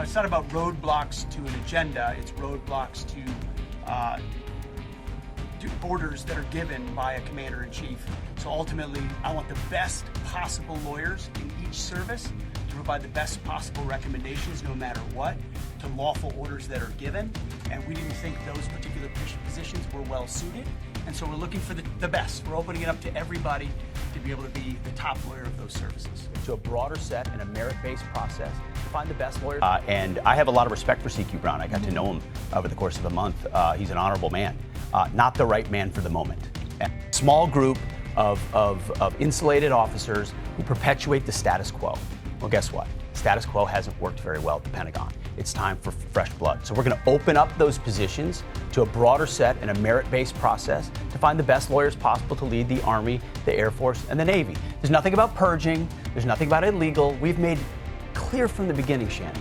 it's not about roadblocks to an agenda. It's roadblocks to orders that are given by a commander-in-chief. So ultimately, I want the best possible lawyers in each service to provide the best possible recommendations, no matter what, to lawful orders that are given. And we didn't think those particular positions were well suited. And so we're looking for the best. We're opening it up to everybody to be able to be the top lawyer of those services. To a broader set and a merit-based process to find the best lawyers. And I have a lot of respect for CQ Brown. I got to know him over the course of a month. He's an honorable man. Not the right man for the moment. A small group of insulated officers who perpetuate the status quo. Well, guess what? Status quo hasn't worked very well at the Pentagon. It's time for fresh blood. So we're going to open up those positions to a broader set and a merit-based process to find the best lawyers possible to lead the Army, the Air Force, and the Navy. There's nothing about purging. There's nothing about illegal. We've made clear from the beginning, Shannon,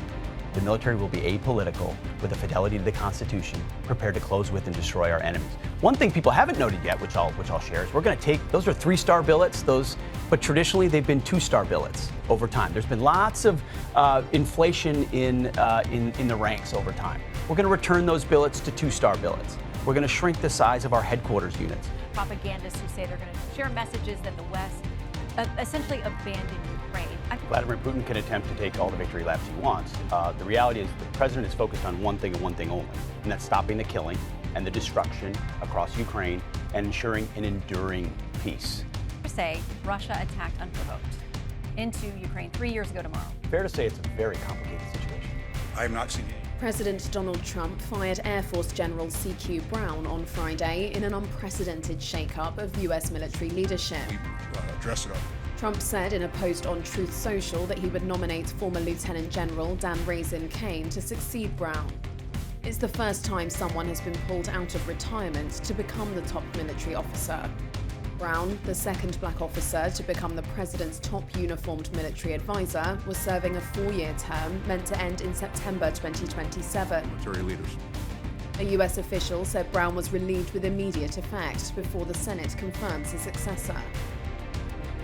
the military will be apolitical with a fidelity to the Constitution, prepared to close with and destroy our enemies. One thing people haven't noted yet, which I'll share, is we're going to take, those are 3-star billets, but traditionally they've been 2-star billets over time. There's been lots of inflation in the ranks over time. We're going to return those billets to 2-star billets. We're going to shrink the size of our headquarters units. Propagandists who say they're going to share messages that the West essentially abandoned Ukraine. Vladimir Putin can attempt to take all the victory laps he wants. The reality is the president is focused on one thing and one thing only, and that's stopping the killing and the destruction across Ukraine and ensuring an enduring peace. Say Russia attacked unprovoked into Ukraine 3 years ago tomorrow. Fair to say it's a very complicated situation. I have not seen it. President Donald Trump fired Air Force General CQ Brown on Friday in an unprecedented shakeup of U.S. military leadership. Dress it up. Trump said in a post on Truth Social that he would nominate former Lieutenant General Dan Raisin Kane to succeed Brown. It's the first time someone has been pulled out of retirement to become the top military officer. Brown, the second black officer to become the president's top uniformed military advisor, was serving a 4-year term meant to end in September 2027. Military leaders. A U.S. official said Brown was relieved with immediate effect before the Senate confirms his successor.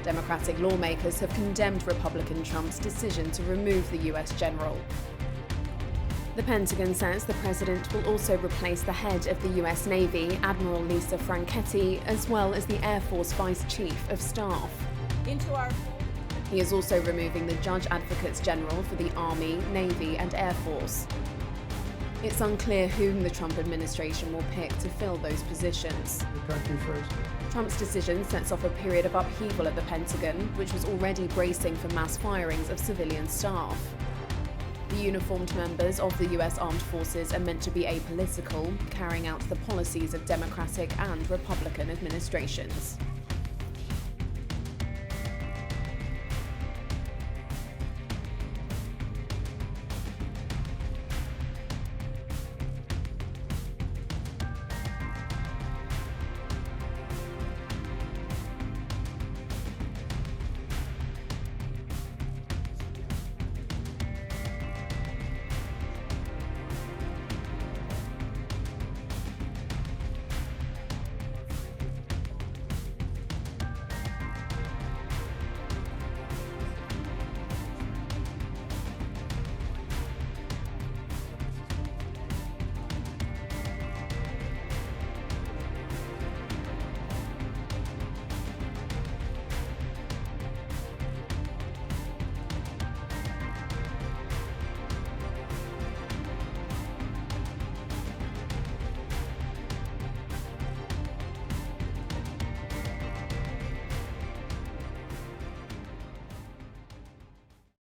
Democratic lawmakers have condemned Republican Trump's decision to remove the U.S. general. The Pentagon says the president will also replace the head of the U.S. Navy, Admiral Lisa Franchetti, as well as the Air Force Vice Chief of Staff. He is also removing the Judge Advocates General for the Army, Navy, and Air Force. It's unclear whom the Trump administration will pick to fill those positions. Trump's decision sets off a period of upheaval at the Pentagon, which was already bracing for mass firings of civilian staff. The uniformed members of the U.S. Armed Forces are meant to be apolitical, carrying out the policies of Democratic and Republican administrations.